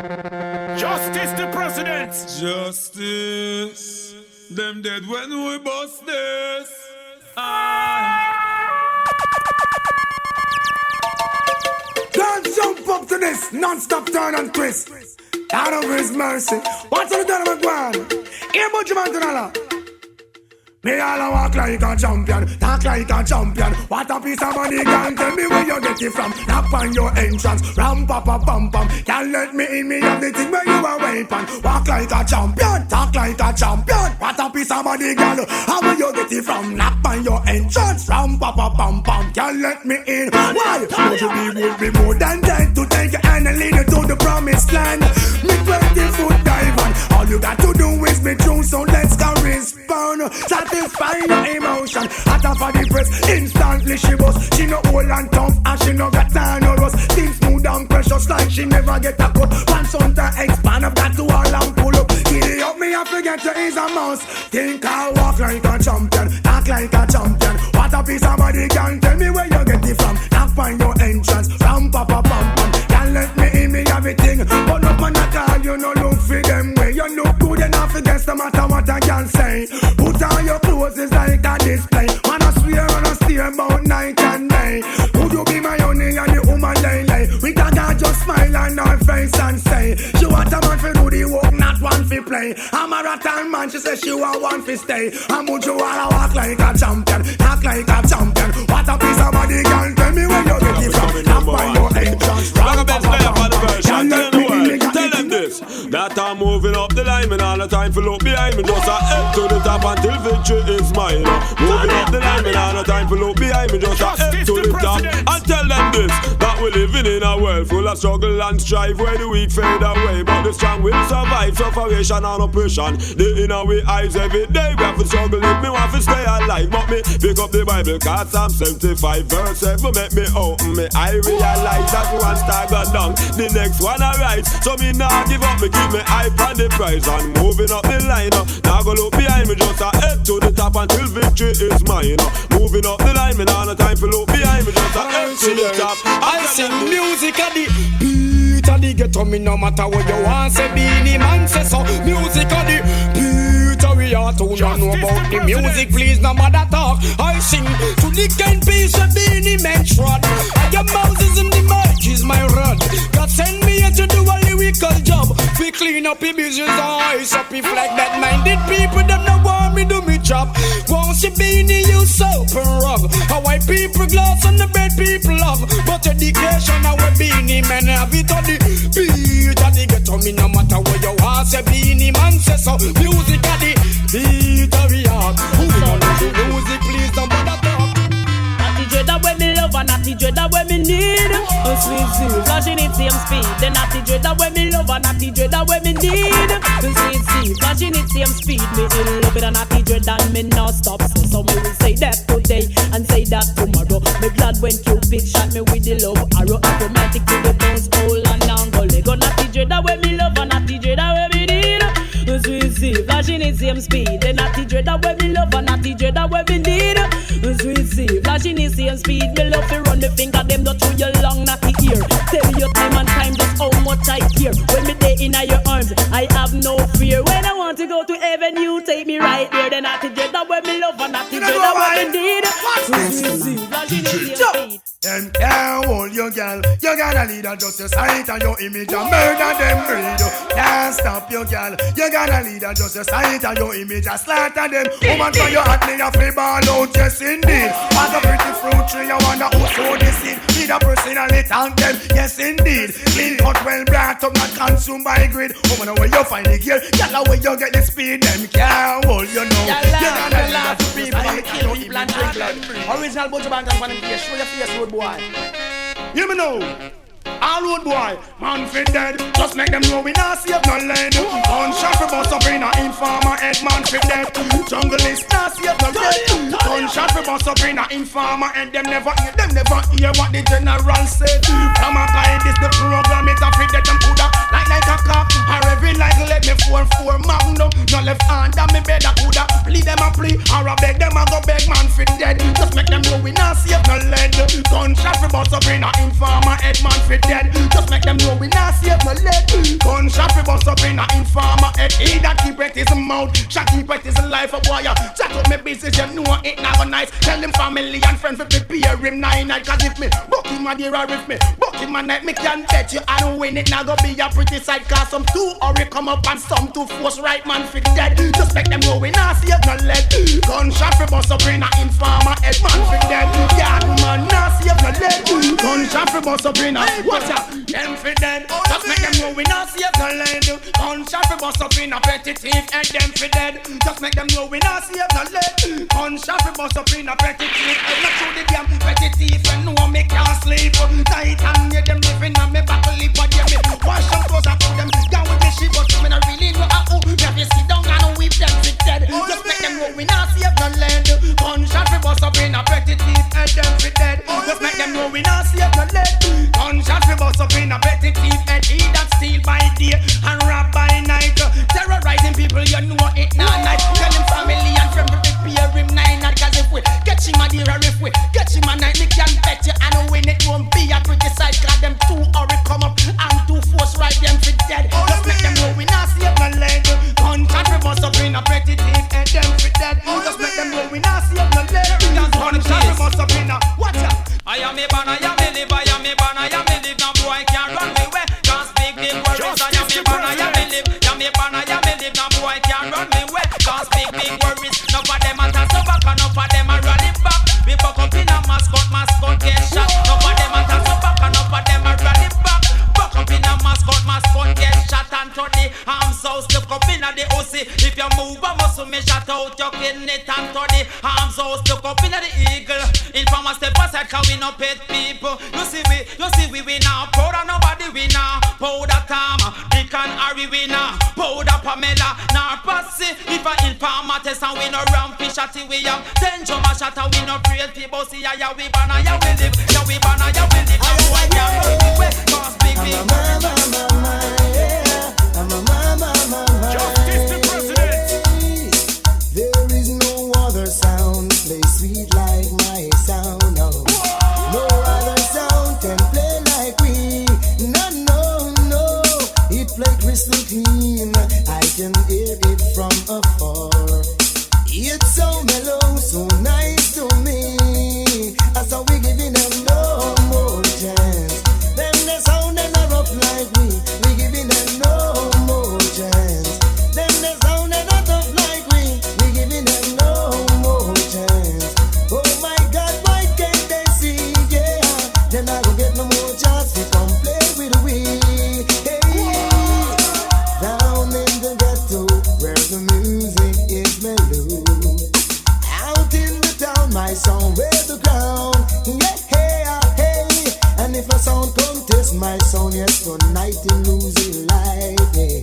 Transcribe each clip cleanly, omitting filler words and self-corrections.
Justice the president. Justice. Them dead when we bust this. Don't jump up to this non-stop turn and twist. Out of His mercy. What's on the done of McGuan? Here, Bujiman Tunala. Me all a walk like a champion, talk like a champion. What a piece of money, girl, tell me where you get it from. Knock on your entrance, ram pa pa pam pam. Can't let me in, me have the thing where you a weapon. Walk like a champion, talk like a champion. What a piece of money, girl, how will you get it from? Knock on your entrance, ram pa pa pam pam. Can't let me in. Why? Would you be more than dead to take your hand and lead you to the promised land? Me 20-foot dive on. All you got to do is be true, so let's go respond. Satisfy your emotion. Hotter for the press, instantly she was. She no old and tough and she no got time no rust. Things smooth and precious like she never get a cut. Once on to expand, I've got to all and pull up. Giddy up me, I forget to is a mouse. Think I walk like a champion, talk like a champion. What a piece of body, can tell me where you get it from. Knock on your entrance, ram pa pa pam pam. Can't let me in, me everything. But up on a call, you no look for them way. You look good enough against no matter what I can say. Put on your clothes, it's like a display. Man, I swear and I steer about night and day. Would you be my only and the woman lay? We got her just smile on her face and say, she want a man for do the work, not one for play. I'm a rattan man, she says she want one for stay. I'm would you wanna walk like a champion, talk like a champion. What a piece of body, girl, tell me where you get it from. Knock on your entrance, tell them this, that I'm moving up the line, and all the time for look behind me. Just a head to the top until victory is mine. Moving up the line, and all the time for look behind me. Just a head to the top and tell them this, that we're living in a world full of struggle and strife, where the weak fade away, but the strong will survive. Sufferation and oppression, the inner we eyes every day. We have to struggle if me want to stay alive. But me pick up the Bible, cause Psalm 75 verse 7 make me open me. I realize that one star got down, the next one I rise. So me nah give up, me keep me eye on the prize. And moving up the line, now go look behind me. Just a head to the top until victory is mine. Moving up the line, me nah no time for look behind me. Just a head to the top. I sing music at the beat of the ghetto. Me no matter what you want, say Beenie Man say so. Music at the beat of we are to not know about the music. Please no matter talk. I sing to the kind piece of Beenie Man trod. Your Moses in the mic is my rod. God send me here to do a lyrical job. We clean up the business eyes up if like that minded people them no want me do me job. Won't you Beenie use soap and rub? How white people glass on the bed people love. But education now we Beenie Man have it on the beat of the ghetto. Me no matter what you want, say Beenie Man say so. Music at the beat of the heart. Who gonna do music, please don't bother talk. Natty Dread when me love and Natty Dread when me need. Sweet Sue, flashing it same speed. The Natty Dread when me love and Natty Dread when me need. Sweet Sue, flashing it same speed. Me in love with a Natty Dread and me not stop. So me will say that today and say that tomorrow. Me glad when Cupid shot me with the love arrow. Automatic to the bones, hole and down go Lego. Natty Dread when me love and Natty Dread when me need. Sweet Sue, flashing it same speed. The Natty Dread when me love and Natty Dread when me need. Sweet Sue, flashing it same speed. Me love to run the finger them not through your long natty ear. Tell your time and time just how much I care. When me day in your arms, I have no fear. When I want to go to heaven, you take me right there. The Natty Dread when me love and Natty Dread when me need. Sweet Sue, flashing it same speed. Them can't hold you, girl. You gotta lead her just your sight and your image and murder them breed. Can't stop you, girl. You gotta lead her just your sight and your image and slaughter them. Woman for your heart, me a free ball out, yes indeed. Want a pretty fruit tree, you wonder who sow the seed. Need a personally thank them, yes indeed. Clean cut, well brought up, not consumed by greed. Woman, where you find the gear, girl, where you get the speed. Them can't hold you know. You gotta lead her just your sight and your image and slaughter them. Original Buju Banton for them face. Show your face, road boy. You me know. All road boy, man fit dead. Just make them know we not save no lead. Gunshot for bust up in a informer head, man fit dead. Jungle is not save no lead. Gunshot for bust up in a informer head. Them never hear what the general said. From a guy this the program, it a fit that them coulda like a cock. Or every like let me 4-4 magnum. No left hand and me better coulda plead them a plea. Or a beg them a go beg, man fit dead. Just make them know we not save no lead. Gunshot for bust up in a informer head, man fit dead. Just make them know we not save no lead. bring a informer head. He that keep it his mouth, shall keep it his life a boy. Chat up me business, you know it never nice. Tell him family and friends to prepare him 9 night. Cause if me book him a dear or if me book him a night, me can bet you I don't win it. Now go be a pretty sight. Cause some two hurry come up and some two force right man fit dead. Just make them know we not save no lead. Gunshot for bust up in a informer head man fit dead. Yeah man not save no lead. Gunshot for bust up in a watch out. Them fit dead. Just make them know we not save no lead. Gunshot for bust up in a petty thief and them fit dead. Just make them know we not save no lead. Gunshot for bust up in a petty thief. Not through the damn petty thief and know me can't sleep. Night and yeah them living on me back lip. But yeah me wash them clothes and put them down with the shit. But me not really know how. Me have to sit down and whip them fit dead. Just make them know we not save no lead. Gunshot for bust up in a petty thief and them fit dead. Just make them know we not save no lead. Gunshot for bust up in a petty thief and he that steal by day and rob by night. Terrorizing people, you know it not night. Tell him family and friends to prepare him 9 night. Cause if we get him a dear or if we get him a night, me can bet you I know when it won't be a pretty sight. Cause them two hurry come up and two force right them fit dead. Just make them know we not save no lead. Gunshot for bust up in a petty thief and them fit dead. Just make them know we not save no lead. Gunshot for bust up in a watch out. I am a ban, I am a live, I am a ban, I am a live. Now boy can't run me away. Can't speak big words. I am a ban, I am a live. I am a ban, I am a live. Now boy can't run me away. Can't speak big words. None of them a toss up back, and none of them a rally back. We buck up in a mascot get shot. None of them a toss up back, and none of them a rally back. Buck up in a mascot get shot. And to the arms house, look up in a the OC. If you move a muscle, me shut out your kidney. And to the arms house, look up in a the eagle. Informer step aside, cause we no pet people. You see we now powder nobody we now. Powder Tom, Dick and Harry we now. Powder Pamela, now Patsy. If a informer test and we no ram fish at we have 10 jumma shot and we no real people. See ya we banna ya we live. Ya we banna ya we live. Now boy can't run me away. Cause big people. Justice the president. There is no other sound play sweet like my sound. No, no other sound can play like we. No, it play crystal clean. I can hear it from afar. It's so mellow, so nice to me. That's how we giving them no more chance. Them the sound and a rough like we giving them no more chance. Them the sound and a tough like we giving them no more chance. Oh my God, why can't they see? Yeah, then I don't get no more chance to come play with we. Hey, down in the ghetto where the music is mellow. Out in the town, my song wear the ground. Yeah, hey. And if a sound contest, my sound, yes, tonight in losing life. Yeah.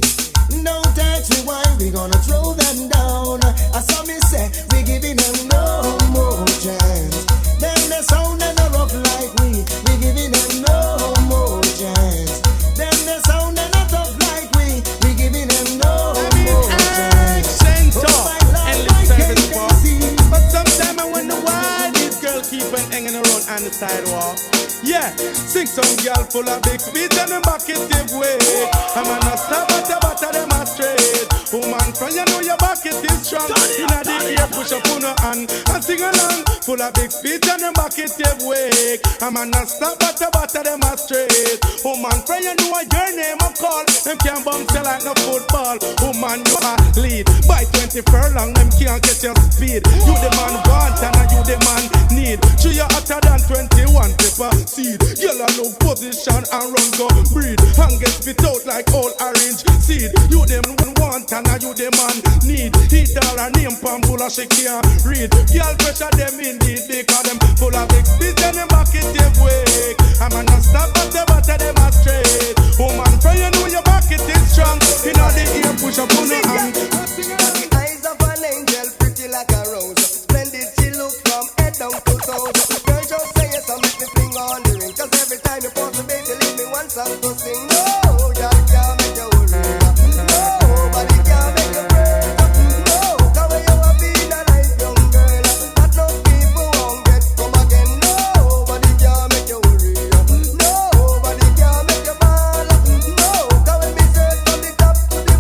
Don't touch me, why we gonna throw them down? I saw me say, we giving them no more chance. Then the sound and the rough like we giving them no more chance. Then the sound and the tough like we giving them no more chance. But sometimes I wonder why this girl keep on hanging around on the sidewalk. Yeah, sing some girl full of big feet and them back it give way. I'm gonna stop at the bottom them a straight. Woman, from you know your back it is strong. Inna the ear push up on her hand and sing along. Full of big feet and them back it give way. I'm gonna stop at the bottom them a straight. Woman, from you know your name I call. Them can't bounce you like no football. Woman, you a lead. By 20 furlong, them can't get your speed. You the man want and you the man need. True you hotter than 21 pepper seed. Girl a love position and run go breed. And get spit out like old orange seed. You them want and you the man need. Eat all a name pan full of she can't read. Girl pressure them indeed because them full of big spit and them back it give wake. I'm gonna stop at the bottom them a straight. Woman from you know your back it is strong. You know the ear push up on the hand. The eyes of an angel pretty like a rose. Splendid she look from head down to toes. Girl just say yes and make me fling on the ring. Cause every time you pause the bass you leave me one song to sing. No, that can't make you worry. Nobody can make you break. No, cause when you have been a nice young girl that no people won't get come again. Nobody can make you worry. Nobody can make you ball. No, cause when me search from the top to the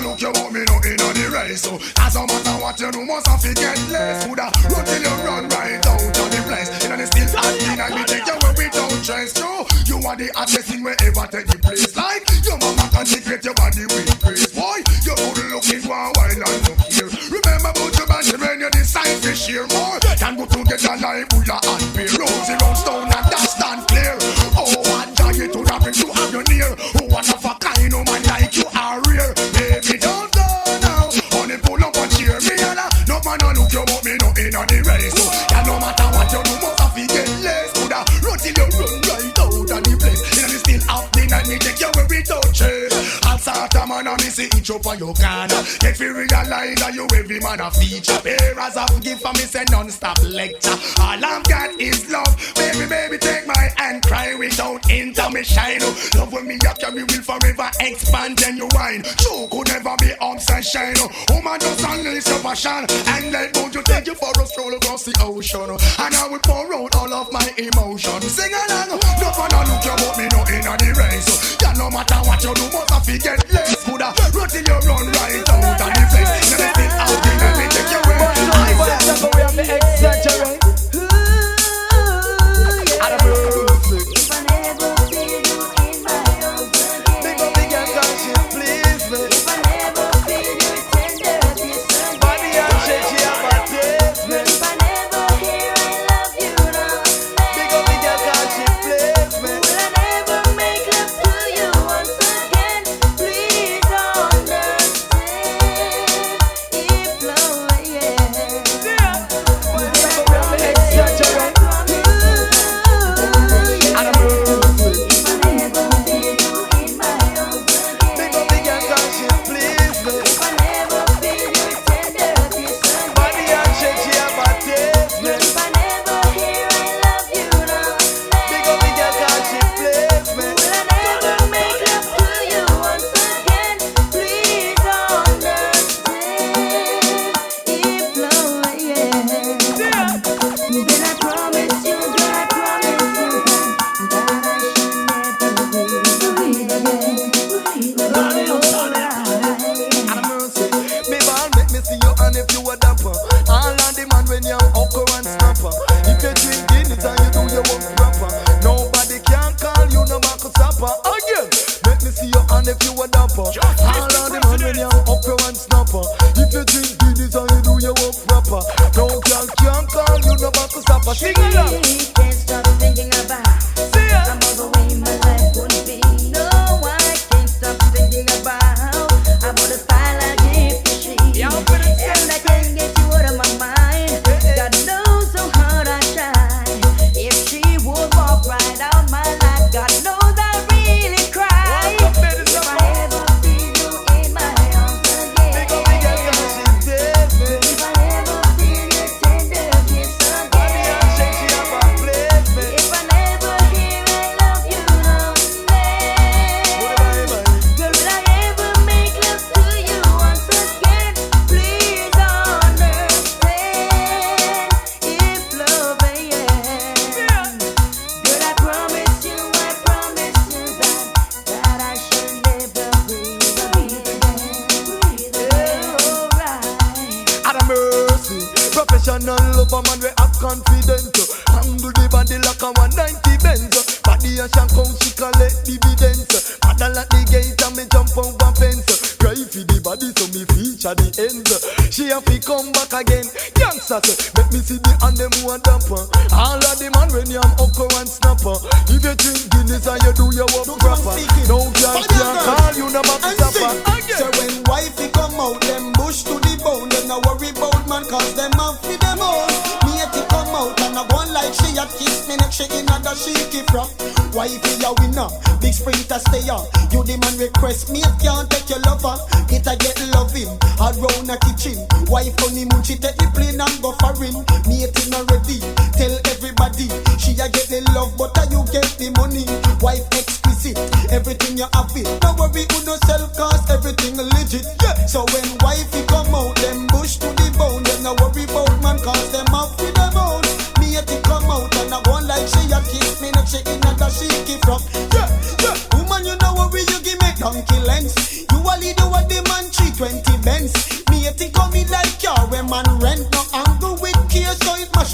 look you want me no in on the race. So as no matter what you do, must have to get less. Coulda run till you run right out of the place. And then still acting and me take you where we don't chase you. You are the hottest thing wherever take the place. Like your mama consecrate your body with grace. Boy, you good looking for a while and look here. Remember about your body when you decide to share more. Can go together like Buddha and Bear. Rosy round stone and that stand clear. Oh, one giant to the bring to have you near. Oh, one of a kind, no man like you are rare. Baby, don't go now. Only pull up and cheer me and no man no look you but me no in on the race. So, yeah, no matter what you do, must have to get less. Coulda run till you run right out of the place. You know me still happening and me take you where we don't change. I'll start a man and me see each up on your corner. Get fi realize that you every man a feature. Bearers of gift for me say non-stop lecture. All I've got is love. Baby, baby, take my hand, cry without intermission. Love when me up, carry will forever expand and you wine. True could never be obsession. Woman just unleash your passion and let go to take you for a stroll across the ocean. And I will pour out all of my emotions. Sing along, no fun look you but me no in the race. Yeah, no matter what you do, must have to get less. Coulda run till you run right out of the place. You know still out there, let me take you away. I said we have to exaggerate.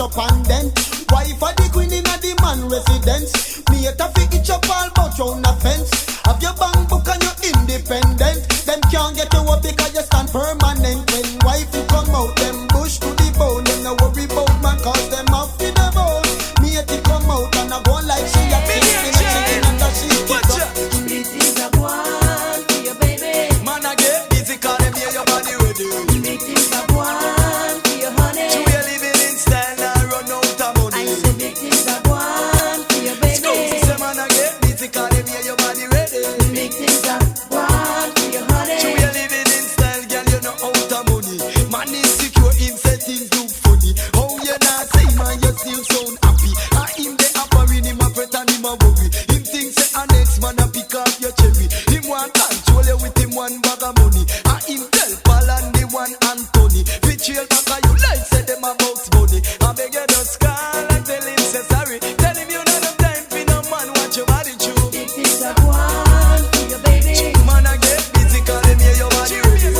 mash up and dent. Wife of the queen in the man residence. Me a fi itch up all but round the fence. Have your bank book and you independent. Them can't get you up because you stand permanent. When wife you come out, them bush to the bone. Them no worry about man cause them off in the bone. Me a come out and I go like she a kissing and she kick up. It is a one for your baby. Man I get busy cause them hear your body ready. It is a one for your honey. You are living in style and run out of money. I said it is a one for your baby. Say man I get busy cause them hear your body ready. It is a one for your honey. You are living in style, girl, you know out of money. Man is secure, him say things look funny. Oh you not see man, you still sound happy. And him they offering him a fret and him a worry. Him think say a next man a pick up your cherry. Him want control you with him one bag of money. And him tell Paul and the one Anthony. Betrayal back of you like say them about money. I beg you just call and tell him say sorry. Tell him you know no time for no man watch your body chew. It is a one for your baby. Man I get busy cause them hear your body ready.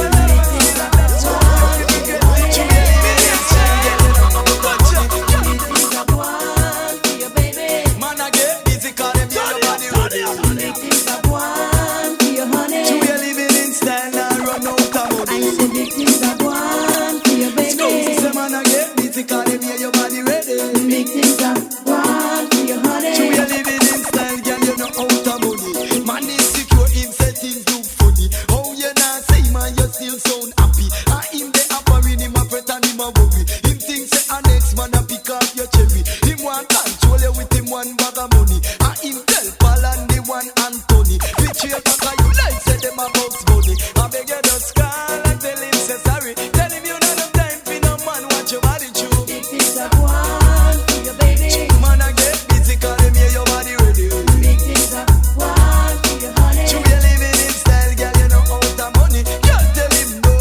Man I get busy cause them hear your body ready. It is a one for your honey. You are living in style and run out of money. I said it is a one for your baby. Say man I get busy cause them hear your body ready. It is a one for your honey. You are living in style, girl, you know out of money. Man is secure, him say things look funny. Oh you not say man, you still sound happy. And him they offering him a fret and him a worry. Him think say a next man a pick up your cherry. Him want control you with him one bag of money. And him tell Paul and the one Anthony. Betrayal back of you like say them about money. I beg you just call and tell him say sorry. Tell him you know no time for no man watch your body chew. It is a one for your baby. Man I get busy cause them hear your body ready. It is a one for your honey. You be living in style, girl, you know out of money. Girl, tell him no,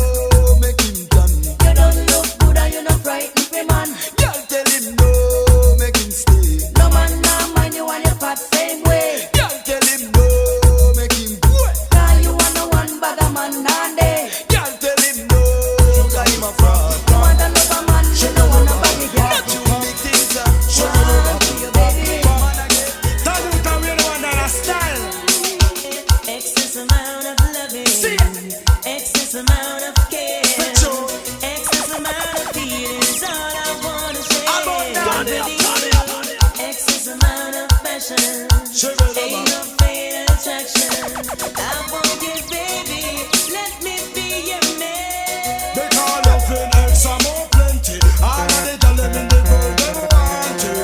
make him done. You don't look good and you not frightened for man. Girl, tell him no, make him stay. No man now mind you and your fat same way. Girl, tell him no, make him go. Cause you want no one bag of man down there. Girl, tell him no, cause him a fraud. You want another man, you don't want a body girl. Not you big things, One for your baby. Man, I get Turn it down, you know that style. Excess amount of loving. Excess amount of care. Excess amount of feelings. All I wanna share with you. Excess amount of passion. Ain't no fatal attraction. I want you, baby. Let me be your man. They call nothing extra more plenty. All of the girls in the world them want it.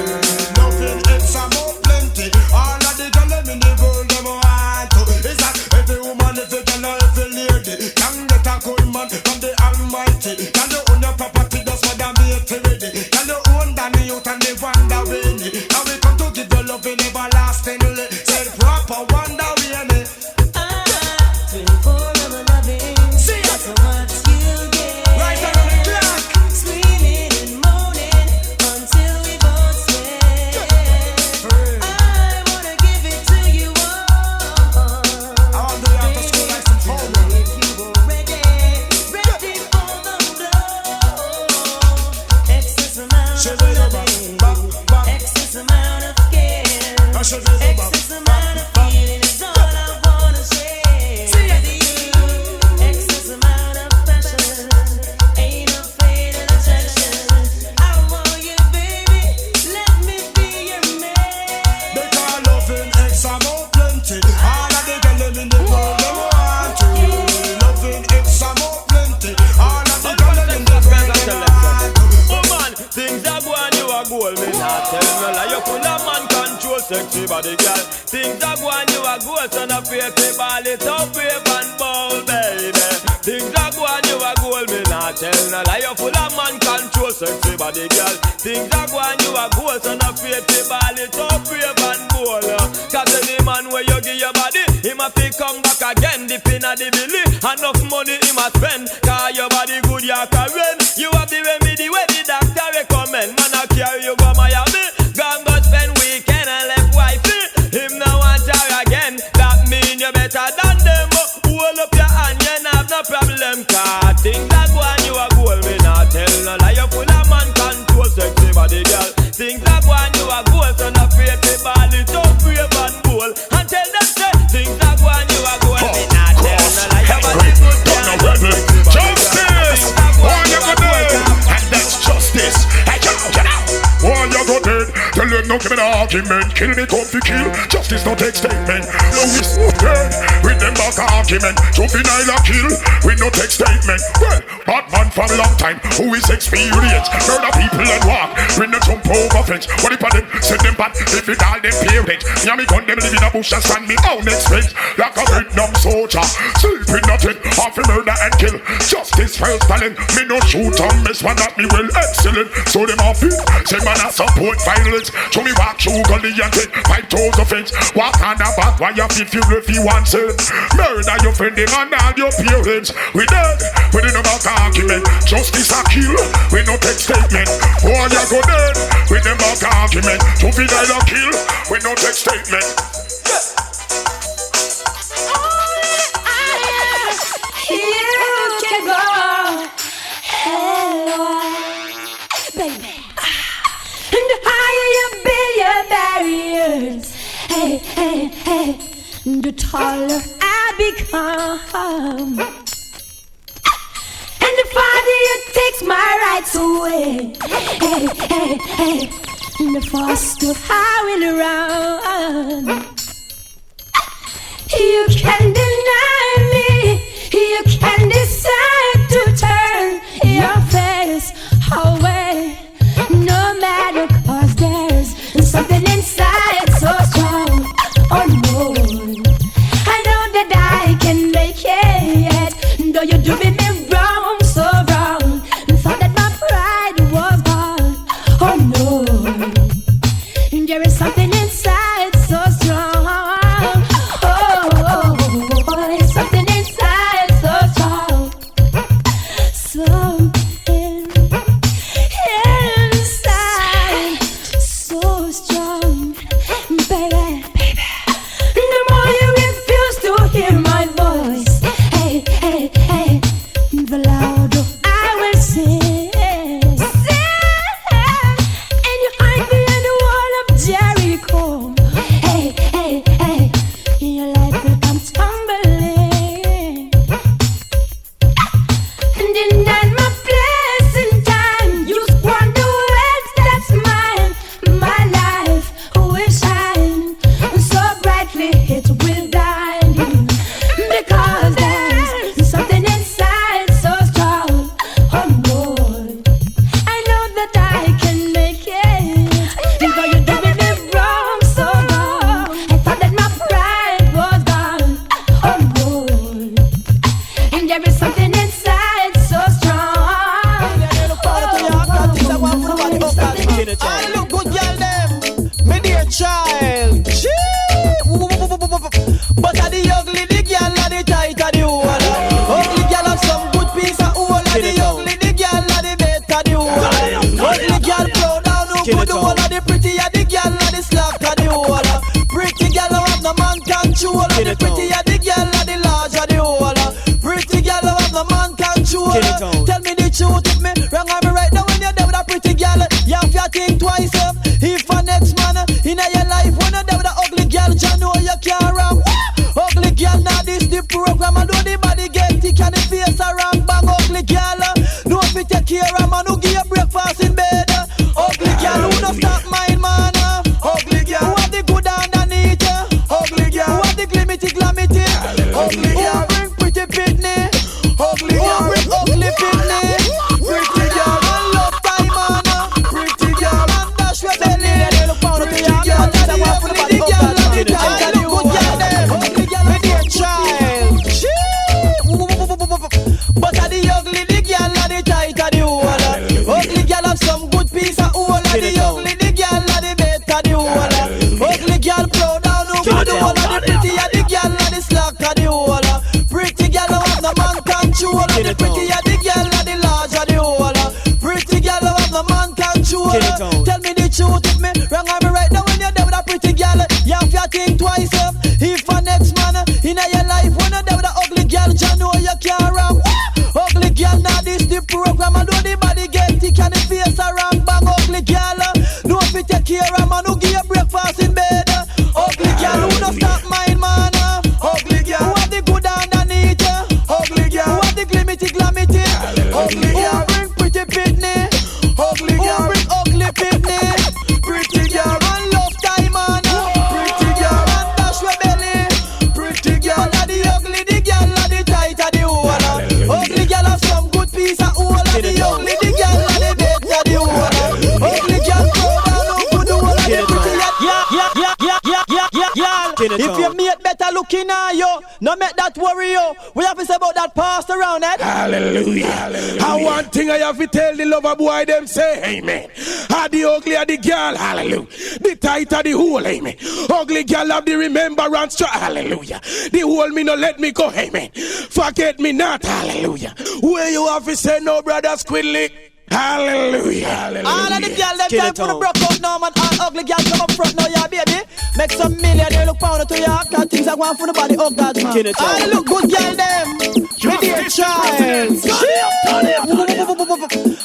Nothing extra more plenty. All of the girls in the world them want to. It's that every woman, every girl, every lady can get a good man from the Almighty. Can you own your property just for the mate ready? Can you own the youth and live wonder rainy? Now we come to give you love in everlastingly. Say proper wonder rainy. 24 of a loving. See ya. That's what you get. Right around the clock. Screaming and moaning until we both sweat. I wanna give it to you all. I want to do after school like some homework. If you were ready for the blow. Excess amount of loving. Excess amount of care. Excess amount of feeling is all I wanna share with you. Excess amount of passion. Ain't no fatal attraction. I want you, baby. Let me be your man. They call loving extra more plenty. All of the girls in the world them want to. Loving extra more plenty. All of the girls in the world them want to. Oh man, things are going, you are goal, me not tell me lie. You full of man control, sexy body girl. Things are going, you are goal, son of pretty ball it up, brave and bold, baby. Things are going, you are goal, me not tell me lie. You full of man control, sexy body girl. Things are going, you are goal, son of pretty ball it up, brave and bold. Cause any man where you give your body, he must come back again, dip in the belly. Enough money he must spend, cause your body good, you can run. You have the remedy where the doctor recommend. Man, I carry you go Miami, gone go spend weekend and left wifey. Him now want her again, that mean you better than them. Hold up your hand, you have no problem. Cause things that go on, you are goal, me not tell no lie. You full of man control, sexy body girl. no give me the argument. Kill me come to kill. Justice no take statement. No we dead with them back argument. Juvenile a kill with no take statement. Well, bad man for a long time who is experienced. Murder people and walk with no jump over fence. What if I them send them back if it all them parents? Me and me gun them live in a bush and stand me own expense. Like a Vietnam soldier, sleeping nothing, half a murder and kill. Justice first talent, me no shoot and miss one that me well excellent. So them off it, say man I support violence. So me walk through gully and take 5,000 offense. Walk on the back while you feel if you want sense. Murder your friending and all your parents. We dead, we didn't about argument. Justice a kill, we no take statement. Boy you go dead, we them about argument. Juvenile a kill, we no take statement. You can go, hello, baby. And the higher you build your barriers, hey, hey, hey, the taller I become. And the farther you takes my rights away, hey, hey, hey, the faster I will run. You can deny me. You can decide to turn your face away. No matter, cause there's something inside so strong. Oh no, I know that I can make it. Though you do me wrong, so wrong. Thought that my pride was gone. Oh no, there is something inside so strong. Tell me the truth, if me wrong or me right. Now when you're there with a pretty girl, you have to think twice. If a next man in your life, when you're there with a ugly girl, you know you can't run. Ugly girl, now this the program. I know the body get thick and the face around. Bang ugly girl, no if you take care of man who give you breakfast in bed. Ugly girl, who don't stop mine, man. Ugly girl, who have the good underneath. Ugly girl, who have the glimity. Ugly girl, bring pretty pitney. Ugly girl, bring ugly pitney. Pretty girl, one love time, man. Pretty girl, and dash your belly. Pretty girl, and the ugly girl, and the tiger, the good girl, them. Ugly girl, and the child. But are the ugly, the girl, and the tiger, the whole. Ugly girl have some good piece of whole. And the ugly, the girl, and the better, the whole. Ugly girl, proud down, no good, the whole. And the pretty, and the girl, and the slack, and the whole. Pretty girl, have no man control. And the pretty, and the girl, and the large, and the whole. Pretty girl, have no man control. Tell me the truth, if me wrong or me right. Now when you're there with a pretty girl, you have to think twice. If a next man in your life, when you're there with a ugly girl, you know you can't run. Ugly girl, now this the program. I know the body get thick and the face around. Bang ugly girl, no if you take care of man who give you breakfast in bed. Ugly girl, who don't stop mine, man. Ugly girl, who have the good underneath. Ugly girl, who have the glimity. Ugly girl, bring pretty pitney. Ugly girl, bring ugly pitney. Pretty girl, one looking at you. No make that worry you. We have to say about that past around it. Hallelujah. And one thing I have to tell the lover boy, them say, amen. How the ugly of the girl, hallelujah. The tight of the hole, amen. Ugly girl have the remembrance, hallelujah. The hole me no let me go, amen. Forget me not, hallelujah. Where you have to say no, brother Squidly. Hallelujah, hallelujah. All of the girls, them time for the broke out now, man. All ugly girls come up front now, yeah, baby. Make some million, they look pound to your cause things are going for the body, oh God, man. All the look good girl, them. With their child.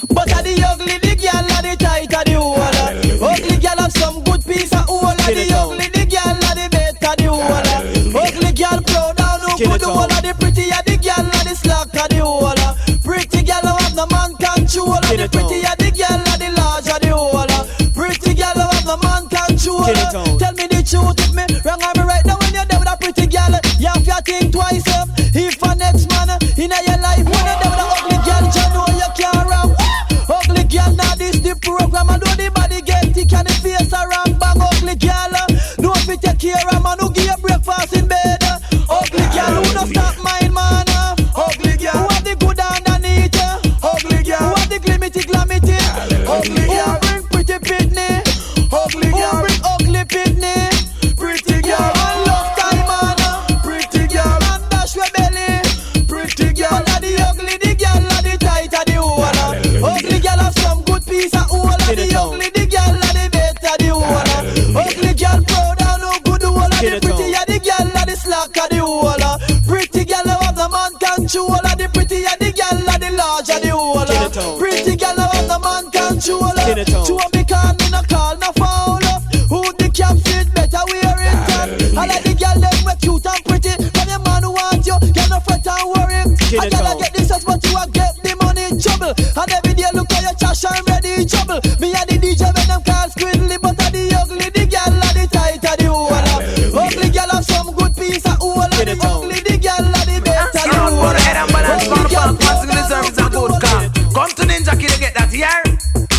But are the ugly, the girl, are the tight, are the hole. Ugly girl have some good piece of hole. Are the ugly, the girl, are the better, the hole. Ugly girl, proud down, no good hole. Are the pretty, are the girl, are the slack, are the hole. Pretty girl, have no man control. The pretty are the girl, are the large, are the hole. Pretty girl, have no man control. Tell me the truth, if me wrong, I'm right now when you're there with a pretty girl. You have to think twice up. If a next man in your life, when you're there with a ugly girl, you know you can't run. Ugly girl, now this the program. And though the body get thick and the face around, bang ugly girl. No if you take care of man who give you breakfast in bed. Ugly girl, who don't stop mine, man. Ugly girl, who have the good underneath. Ugly girl, who have the glimity. Ugly girl, bring pretty pitney. Ugly girl, bring ugly pitney. Pretty girl, and love time, man. Pretty girl, and dash your belly. Pretty girl, and the ugly, the girl, and the tight, and the hole. Ugly girl have some good piece of hole. And the ugly, the girl, and the better, the hole. Ugly girl, proud and no good hole. And the pretty, and the girl, and the slack, and the hole. Pretty girl, have the man control. And the pretty, and the girl, and the large, and the hole. Pretty girl, have the man control. Show me can me no call no foul. Who the cap fit better wear it. I like the girl them we cute and pretty. From your man who want you, get no fret and worry. I gotta get this as but you a get the money in trouble. And every day look at your trash and ready in trouble. Me and the DJ when them call Squidly, but are the ugly, the girl and the tight and the hole. Ugly girl have some good piece of hole. And the ugly, the girl and the better the hole. Come to Ninja Kid to get that here.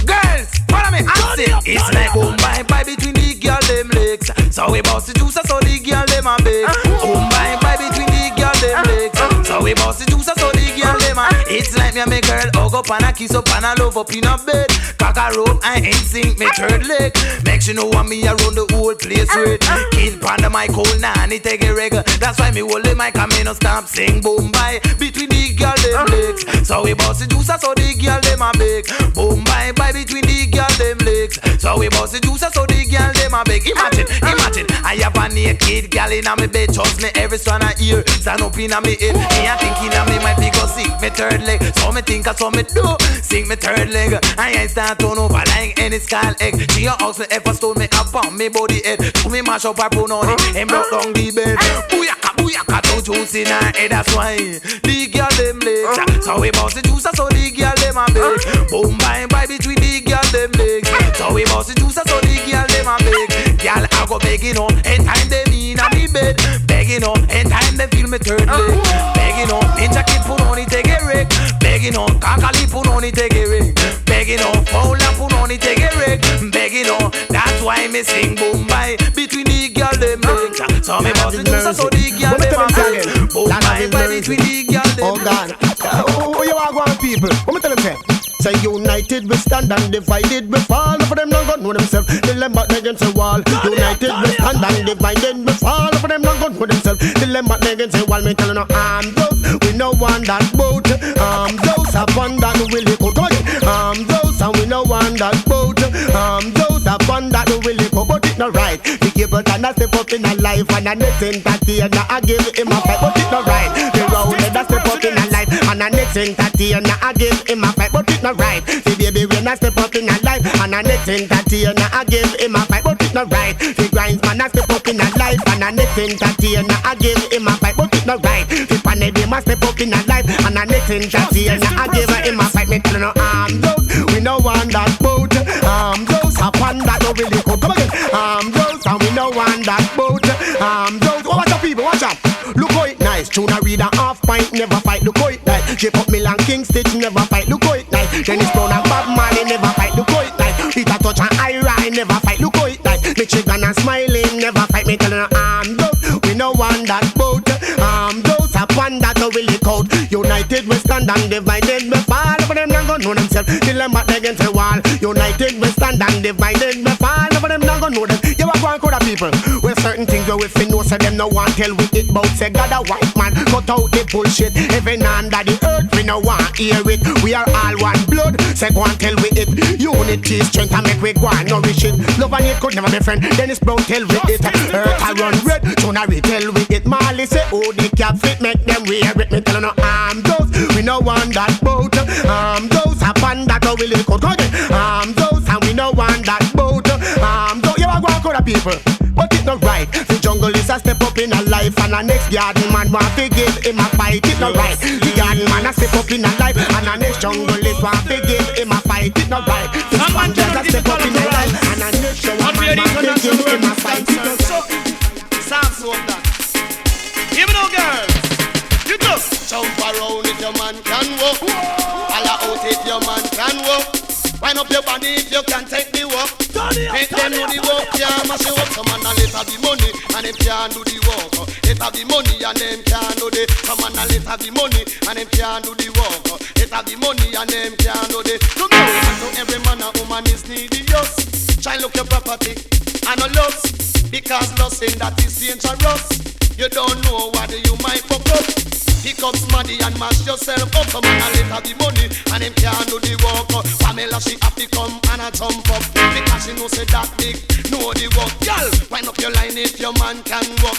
Girls, follow me and sing. It's like boom bye bye between the girl them legs. So we boss the juice, so the girl them a big. Boom bye bye between the girl them legs. So we boss the juice, so the girl them a. It's like me and my girl hug up and a kiss up and a love up in a bed. Cock a rope and ain't sink me third leg. Make sure know want me around the whole place with. Kid pan the mic hold nanny take a reg. That's why me hold the mic and me no stop sing. Boom bye between the girl them legs. So we boss the juice, so the girl them a big. Boom bye bye between the girl them legs. So we boss the juice, so the girl them a big. Imagine, I have a naked girl in a me bed. Trust me, every strand of ear stand up in a me head. Me a thinking a me might be go sink me third leg. So me think I saw me do sink me third leg. I ain't start turn over like any skull egg. She a house me ever stole me up on me body head. To me mash up her bone on it and broke down the bed. Booyaka, booyaka, don't juice in her head. That's why the girl them legs. So we boss the juice, so the girl them a big. Boom bye bye between the girl them legs. So we boss the juice, so the girl them a big. Girl I go begging on, anytime they me in a me bed. Begging on, anytime they feel me third leg. Begging on, Ninja Kid put on it take a wreck. Begging on, Kakali put on it take a wreck. Begging on, Paula put on it take a wreck. Begging on, that's why me sing boom bye between the girl them legs. So me boss the juice, so the girl them a big. Boom bye bye between the girl them. Oh God, who you are going people? What me tell them say? Say united we stand and divided we fall. For them not gonna know themselves. They lem back against the wall. United we stand and divided we fall. For them not gonna know themselves. They lem back against the wall. Me tell you no arm those. We no one that boat. Those have one that will go. Those and we no one that boat. Those have one that will go. But it's not right. The cable can step up in a life and a nothing that he and I give him a fight. But it's not right. The road that step up in a life and a nothing that he and I give him a fight. But it's not right. See baby when I step up in a life and a nothing that he and I give him a fight. But it's not right. The grinds man I step up in a life and a nothing that he and I give him a fight. But it's not right. The panel must step up in a life and a nothing that he and I give him a fight. Me tell you no those we no one that boat. Those have one that don't really go. Come again. Those and we no one that boat. Those watch out people, watch out. Look how it nice. Tuna read a half pint, never fight. Look how it nice. Jacob Milan King Stitch never fight. Look how it nice. Dennis Brown and Bob Marley never fight. Look how it nice. Peter Touch and Ira never fight. Look how it nice. Michigan and Smiling never fight. Me tell you those we no one that boat. stand and divided we fall. For them not gonna know themselves till them back against the wall. United we stand and divided we fall. For them not gonna know them. You are going to the people with certain things where we fi know so them no want tell we it bout say God a white man cut out the bullshit. Even under the earth we no want hear it. We are all one blood. Say go and tell we it. Unity strength and make we go and nourish it. Love and hate could never be friend. Dennis Brown tell we it. Earth I run red. Tuna we tell we it. Marley say oh the cap fit make them wear it. Me tell no arm those. We no want that boat. Arm those upon that we live out. Go again. Arm those and we no want that boat. Arm those. You are going to the people. But it's not right. The jungle is a step up in a life, and the next garden man want to give him a fight. It's not right. The garden man a step up in a life, and the next jungle is want to give him a fight. It's not right. The man just a step up in a life, and the next jungle man want to give him a fight. Sounds so that. Even though girls, you just jump around if your man can walk. Holla out if your man can walk. Wind up your body if you can take the walk. Make them do the work, yeah, mash you up. Some man a let have the money and them can't do the work. Let have the money and them can't do the. Some man a let have the money and them can't do the work. Let have the money and them can't do the. To go and to every man and woman is needy, yes. Try look your property and no lust, because lusting that is dangerous. You don't know what you might fuck up. Pick up smarty and mash yourself up. Some man a let have the money and them can't do the work. Pamela she have to come and a jump up, because she know say that big know the work. Girl, wind up your line if your man can walk.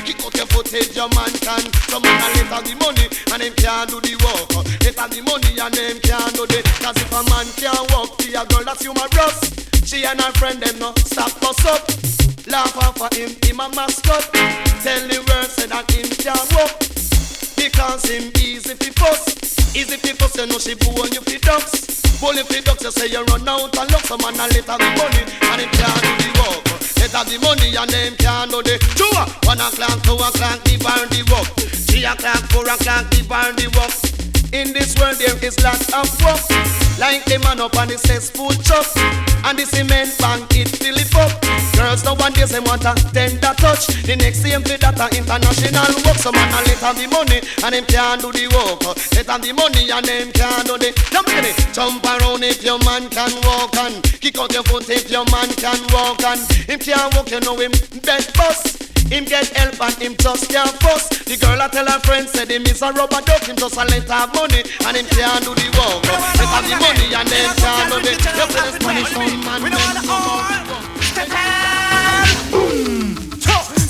Kick out your foot if your man can. Some man a let have the money and them can't do the work. Let have the money and them can't do the. Cause if a man can't walk, be a girl that's humorous. She and her friend them no stop us up. Laugh off of him a mascot. Tell the world say that him can't walk, because him easy fi fuss. Easy fi fuss, you know she bone you fi ducks. Bone you fi ducks, you say you run out and look. Some man a let have the money and him can't do the work. Let have the money and them can't do the. 1 o'clock, 2 o'clock, the burn the work. 3 o'clock, 4 o'clock, the burn the work. In this world there is lots of work. Like the man up on the cesspool truck, and the cement bank it fill it up. Girls nowadays they want a tender touch. The next same for that a international work. Some man a let have the money and them can't do the work. Let have the money and them can't do the. Jump around if your man can walk, and kick out your foot if your man can walk, and him can't walk you know him bed bust. Him get help and him just can't fuss. The girl a tell her friend said him is a rubber duck. Him just a let have money and him can't do the work. Let have the money and them can't do the. You play the Spanish town man. We know the all.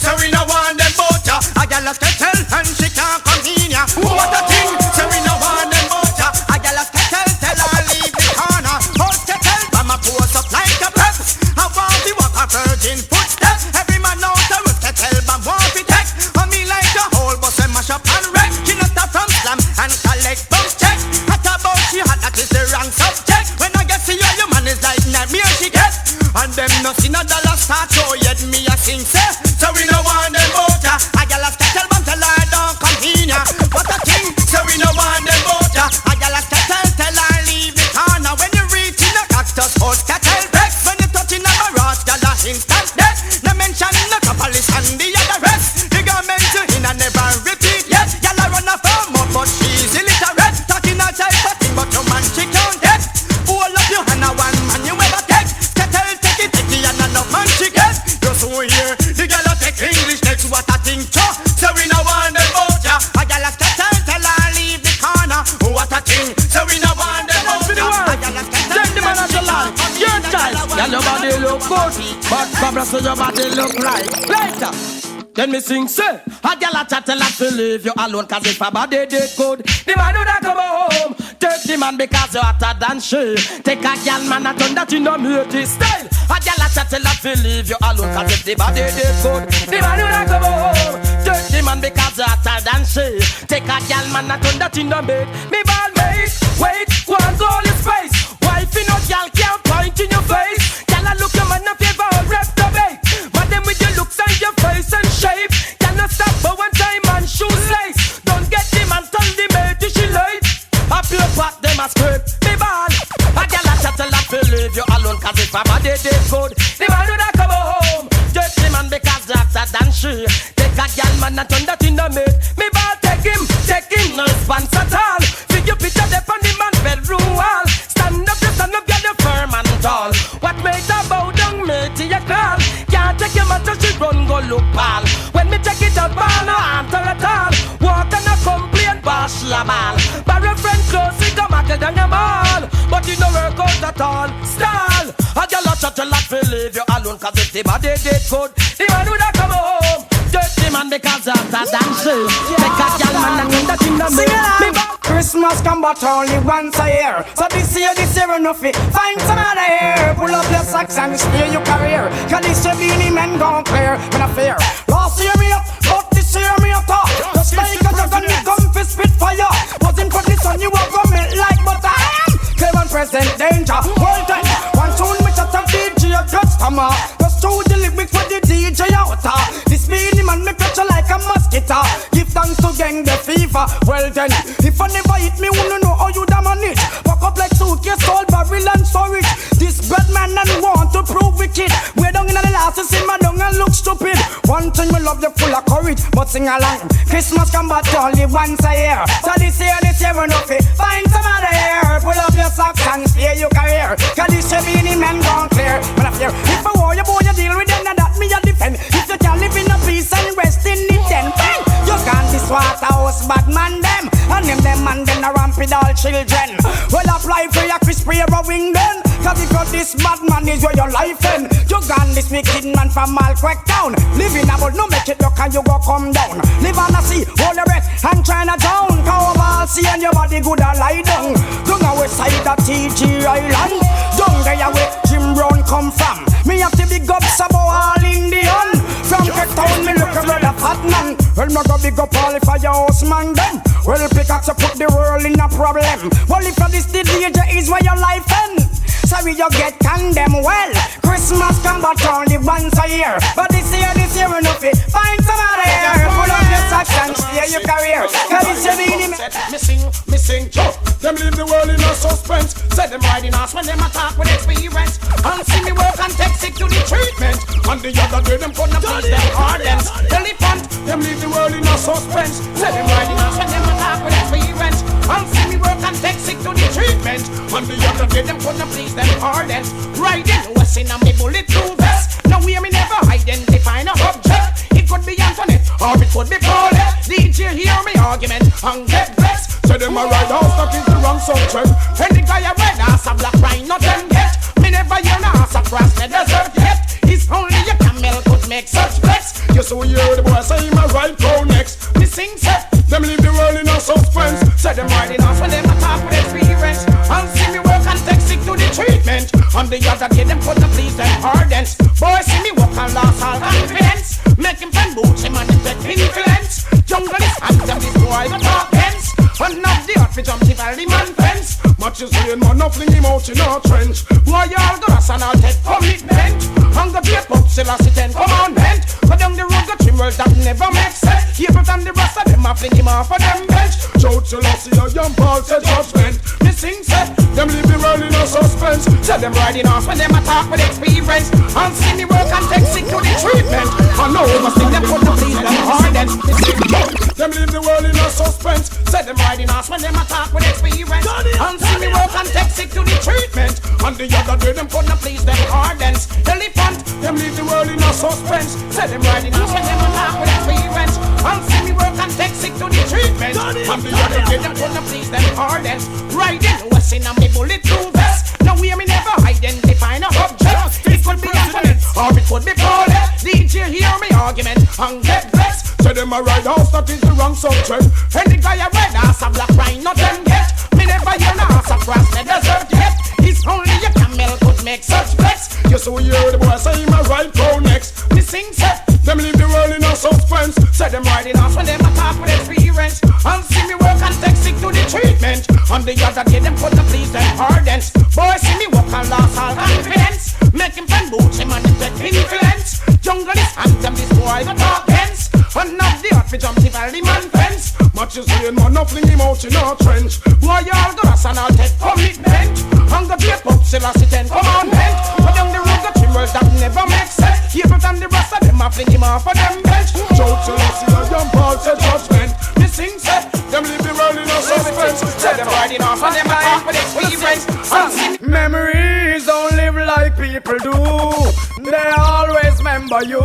So we no want them both ya. A gal a tell and she can't come in ya. What a thing. So we no want them both ya. A gal a tell her leave the corner. Both tell mama pose up like a pep. I want to walk a virgin footstep. Every man knows the root to tell man want to take. On me like a whole bus and mash up and wreck. She not a from slam and collect bounce check. Hot about she hot, that is the wrong subject. When I get to you, your man is like nightmare she get. And them nothing a dollar start so yet me a sing say. So we no want them both ya. A gal a tell bam tell her don't come in ya. What a thing. So we no want them both ya. A gal a tell her leave the corner. When you reach in a cactus hold cattle Rex. When you touch in a barrage gal a instant death. No mention no capitalist and the other rest. The government you in a never repeat yet. Gal a run a farm up but she's illiterate. Talking a type of thing but your man she can't get. All of you and a one man you ever take. Take it and enough man she get. You so here the gal a take English next what I think so. So we no want them both ya. A gal a tell her leave the corner. What a thing. So we no want them both ya. A gal a take the man as a lie. Your child. Gal your body look good, but Cobra so your body look right. Later. Then me sing say, a gal a chat tell her to leave you alone, cause if her body did good, the man would have come home. Take the man because you're hotter than she. Take a gal man a turn that you know beauty style. A gal a chat tell her to leave you alone, cause if the body did good, the man would have come home. Take the man because you're hotter than she. Take a gal man a turn that you know made. Me ball mate, wait, one's all his face. Wife in no gal can't point in your face. Gal a look your man a favor or reprobate. But them with your looks and your face and shape. Cannot stop for one time and shoes lace. Don't get them and tell the mate she late. A pure pot them a scrape. Me ball. A gal a chat tell her to leave you alone, cause if her body did good, the man would have come home. Judge the man because they're hotter than she. Take a gal man and turn that in the mate. Me ball take him, no response at all. look pal. When me check it out, ball no answer at all. Walk and a complain, bash la ball. Barry friend close, he come back than your ball. But it don't work out at all. Stall. A girl a chat a lot for leave you alone, cause if the body did good, the man would have come home. Dirty man because of the dancing. Take a girl man and get that in the middle. Christmas come but only once a year. So this year enough it. Find some other here. Pull up your socks and steer your career. Cause this year beanie men gon' clear. When I fear. Last year me up, but this year me up top. Just like a dragon me come for spit fire. Wasn't for this one you were gonna melt like butter. Clear and present danger. Hold on. One tune me chat a DJ a customer. Just through the lyrics for the DJ out. This beanie man me catch like a mosquito. Give thanks to gang the fever. Well then, if I never hit me, wanna know how you da manage. Pack up like suitcase, all barrel and storage. This bad man and want to prove wicked. We're down in the last to see my dung and look stupid. One thing we love you full of courage, but sing along. Christmas come but only once a year. So this year we know fit. Find some other here. Pull up your socks and steer your career. Cause this year beanie men gon' clear. When I fear, if I war you boy you deal with them, and that me a defend. If you can live in a peace and rest in it then bang. You can't this Waterhouse bad man them. And them and then a ramp with all children. Well apply for your crispy wing then. Cause if you're this bad man is where your life end. You gone this wicked man from Malquack town. Living about no make it look and you go come down. Live on the sea, hold the breath and China town. Come over see and your body good and lie down. Don't go west side of TG Island. Don't get away Jim Brown come from. Me have to big up Sabo all Indian. From Cape Town me look a brother fat man. Well me go big up all if I your house man them. Well pickaxe to put the world in a problem. Well if this the danger is where your life end. Sorry you get condemned. Well Christmas come but only once a year. But this year enough it. Find some other here. Pull up your socks and steer your career. Cause it's your beanie Missing joke. Them leave the world in a suspense. Say them riding us when them attack with experience. And see me work and take sick to the treatment. And the other day them couldn't please them hardens. Elephant, them leave the world in a suspense. Say them riding us when them attack with experience. And see me work and take sick to the treatment. And the other day them couldn't please them hardens. Riding Westin and me bulletproof vest. Now we me never identify no object. It could be Antoinette or it could be Paulette. DJ hear me argument and get vexed. Say them a ride house that is the wrong subject. And the guy a red ass a black rhino not them get. Me never hear no ass across the desert yet. It's only a camel could make such flex. You so hear the boy say him a ride pro next. Me sing set, them leave the world in a suspense. Say them riding house when them attack with experience. And see me work and take sick to the treatment. And the other day them couldn't please them hardens. Boy see me walk and lost all confidence. Make him pen boots him and take influence. Jungle is anthem this boy got talk hence. And not the outfit jump the valley man fence. Much is rain man no fling him out in our trench. Boy y'all grass and I'll take commitment. And the great pop still a sit and commandment. But down the road got trim world that never makes sense. Here but on the rest of them a fling him off of them bench. Joe Selassie a young Paul said judgment. Missing set, them leave the world in a suspense. Say them riding off when them attack with experience. And see me work and take sick to the treatment. And no must think them put the please them hardens. Them leave the world in a suspense. Say them riding off when them attack with experience. And see me work and take sick to the treatment. And the other day them couldn't please them hardens. Elephant, them leave the world in a suspense. Say them riding off when them attack with experience. And see me work and take sick to the treatment. And the other day them couldn't please them hardens. Riding Westin and me bulletproof vest. Now we me never identify no object. It could be Antoinette or it could be Paulette. DJ hear me argument and get vexed. Say them a ride house that is the wrong subject. And the guy a red ass a black rhino not them get. Me never hear no ass across the desert yet. It's only a camel could make such flex. You so hear the boy say him a ride pro next. Me sing set, them leave the world in a suspense. Say them riding off when them attack with experience. And see me work and take sick to the treatment. And the other day them couldn't please them hardens. Boy see me walk and lost all confidence. Make him pen boots him and take influence. Jungle is anthem this boy got talk hence. And not the outfit jump the valley man fence. Much is rain man no fling him out in our trench. Boy y'all grass and I'll take commitment. And the great pop still a sit and commandment. But down the road got trim world that never makes sense. Here but on the rest of them a fling him off of them bench. Joe Selassie a young Paul said judgment. Me sing set, them leave the world in a suspense. Say them riding off and them time for this reference. Memories don't live like people do. They always remember you.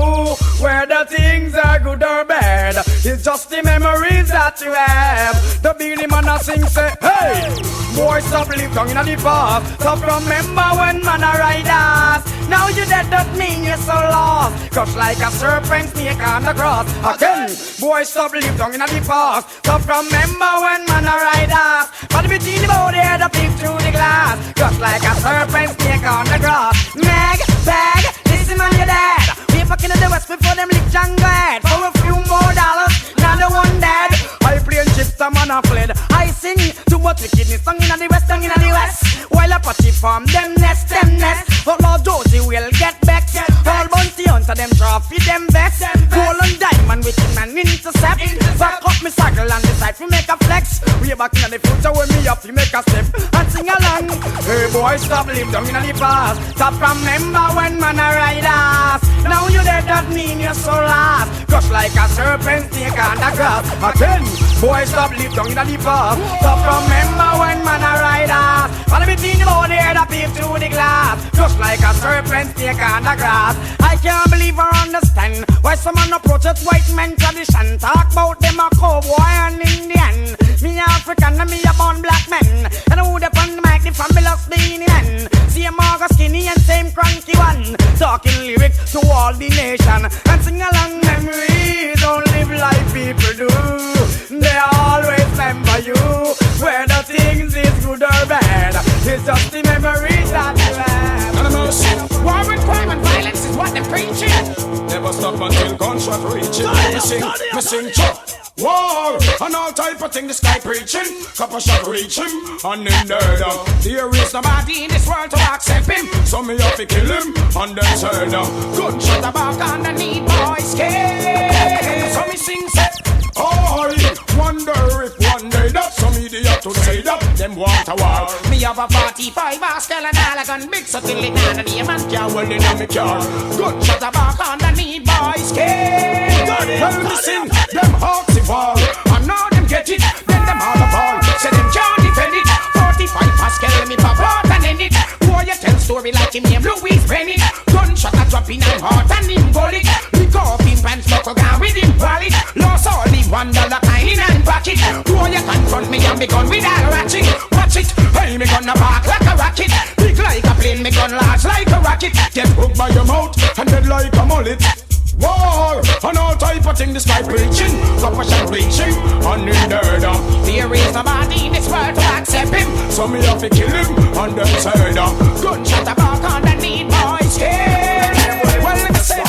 Whether things are good or bad, it's just the memories that you have. The Beenie Man a sing say, hey, boy, stop live down in the past. Stop remember when man a ride us. Now you dead, that mean you're so lost. Crush like a serpent snake on the grass. Again, boy, stop live down in the past. Stop remember when man a ride us. But the between the body head up through the glass. Crush like a serpent snake on the grass. Meg, bag, listen man, you're dead. We fucking in the west before them lick jungle head. For a few more dollars, now the one dead. I play and chips, a man a fled. I sing too much wickedness, song in the west, song in the west. While a patchy farm, them nest. But Lord Josie will get back. All bounty hunter, them trophy, them vex. Gold and diamond, wicked man intercept. Back up me circle on the side, we make a flex. We back in the future when me up, we make a step and sing along. Hey boy, stop live down in the past. Stop remember when man a ride us. Now you dead, that mean you're so lost. Crush like a serpent snake on the grass. Again, boy, stop live down in the past. Stop remember when man a ride us. All between the body head up through the glass. Crush like a serpent snake on the grass. I can't believe or understand why someone approaches white man tradition. Talk about them a cowboy and Indian. Me African and me a born black man. And who the fun mic the fabulous Beanie. Same Marga skinny and same cranky one. Talking lyrics to all the nation. And sing along memories don't live like people do. They always remember you. Whether things is good or bad, it's just the memories that you have. War and crime and violence is what they're preaching. Never stop until gunshot reaching. Me sing chop. War and all type of thing the sky preaching. Couple shot reach him and then dead. There is nobody in this world to accept him. So me have to kill him and then turn. Gunshot the back underneath boy's skin. So me sing set. Oh, I wonder if one day that some idiot to say that them want a war. Me have a 45 Oscar and all a gun big so till it down and the man can't well in me car. Gunshot the back underneath boy's skin. Well listen, them hawks evolve and now them get it. Then them all fall. Say them can't defend it. 45 Pascal me pop out and end it. Boy you tell story like him name Louis Bennett. Gunshot a drop in and heart and him bullet. Lick off him pants buckle down with him wallet. Lost all the $1 kind in and pocket. Boy you confront me and me gun with a ratchet. Watch it, hey me gonna bark like a rocket. Big like a plane, me gun large like a rocket. Get hooked by your mouth and dead like a mullet. War and all type of thing the sky preaching. Couple shot reaching and in there. There is nobody in this world to accept him. So me have to kill him and then turn. Gunshot the back underneath boy's skin. Well let me say,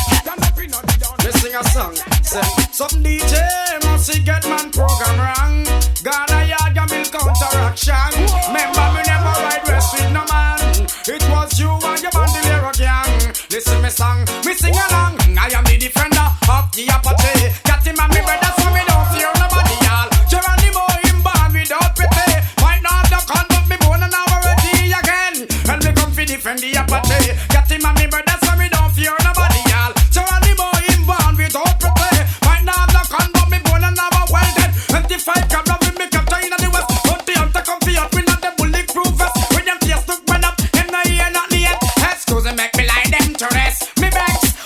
let's sing a song. Say, some DJ must get man program wrong. Ghana yard can build counteraction. Remember me never ride west with no man. It was you and your band the lyric gang. Listen me song, me sing along. I am the defender of the Apache. Got him and me brother so me don't fear nobody y'all. Geronimo him born without pity. Might not have come but me born and I'm already again. And me come fi defend the Apache. Got him and me brother so me don't fear nobody y'all. Geronimo him born without pity. Might not have come but me born and I'm a well dead. 25 camera with me capture in the west. Don't the hunter come fi up in the bulletproof vest. When them tears look run up, them no hear not the yet. Excuse me make me lie them to rest. Me vex.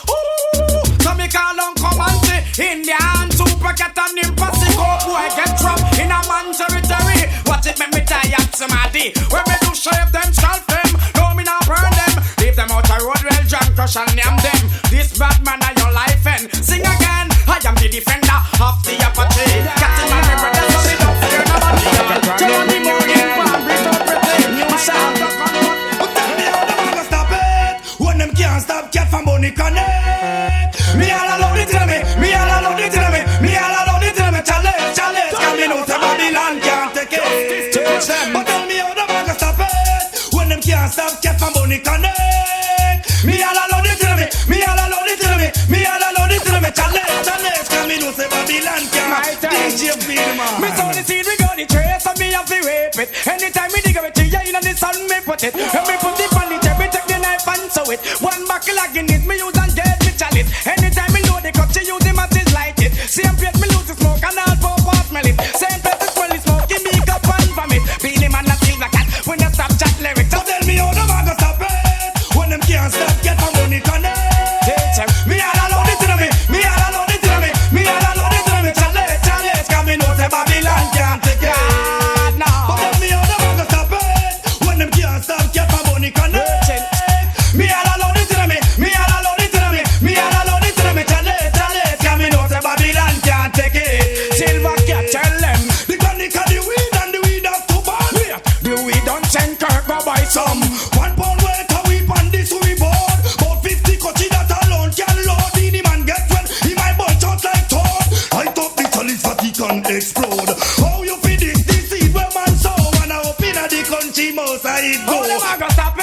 So me call on command Indian super cat and him pass it. Go boy get trapped in a man territory. Watch it make me tired somebody. When me do shave them, scalp them. No me not burn them. Leave them out a road well drunk, crush and name them. This bad man are your life and sing again. I am the defender of the Apache. Got him and me brother so me don't fear nobody. Tell me more in farm, bring up everything. New sound. But tell me how them a go stop it when them can't stop cat from Bonnie Connect. Me all alone it tell me, me all alone it tell me, me all alone it tell me. Challenge, challenge, come me know say Babylon can't take it. But tell me how them a go stop it when them can't stop cat from Bonnie Connect. Me all alone it tell me, me all alone it tell me, me all alone it tell me. Challenge, challenge, come me know say Babylon can't. DJ Beenie Me saw the seed, we got the trace, and me have to rape it. Anytime me dig a to you in the sun, me put it. And me put it on the table, take the knife and sew it. One buckle again it, me use and get me chalice. Anytime me load the cut, you use the matches light it. Same plate me lose the smoke and all for smell it. Same plate me smell the smoke, give me cup and vomit. Beenie Man a silver cat, it go. Oh, never gonna stop it.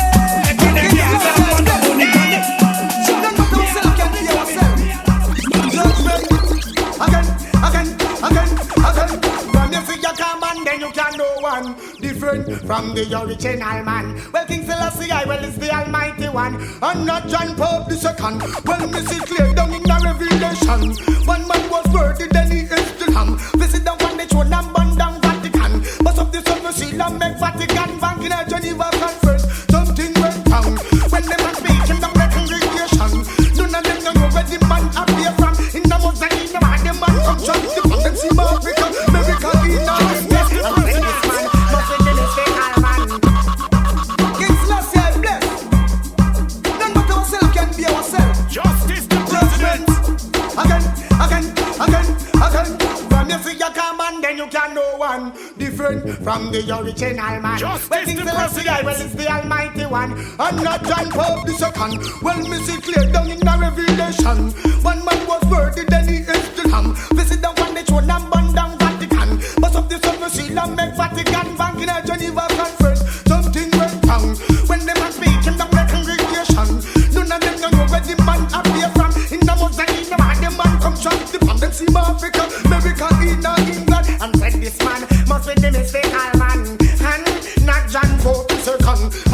Different from the original man. Well, King Selassie, well, it's the Almighty One, and not John Pope II. Well, Mrs. clear down in the Revelation. One man was worthy, then he is the lamb. Visit down on the throne and burn down Vatican. Bust up the silver seal and make Vatican Bank in a Geneva conference. Something went wrong when the man speak in the congregation. None of them know where the man appear from. In the mosaic, in the man, the man from John. The man, them see Africa, America, in our different from the original man. Well, King Selassie, well, it's the Almighty One, and not John Pope II. Well, me see clear down in the Revelation. One man was worthy, then he is the lamb. Visit down on the throne and burn down Vatican. Bust up the silver seal and make Vatican Bank in a Geneva conference. Something went wrong when the man speak in the congregation. None of them know where the man appear from. In the mosaic, the man come from the pan. Them see Africa, America, in England, and said this man must be the mystical man, and not John Pope II.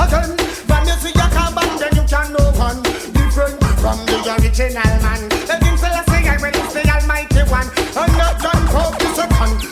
Again, when you see a carbon, then you can know one. Different from the original man. The King Selassie, well, it's the Almighty One, and not John Pope II.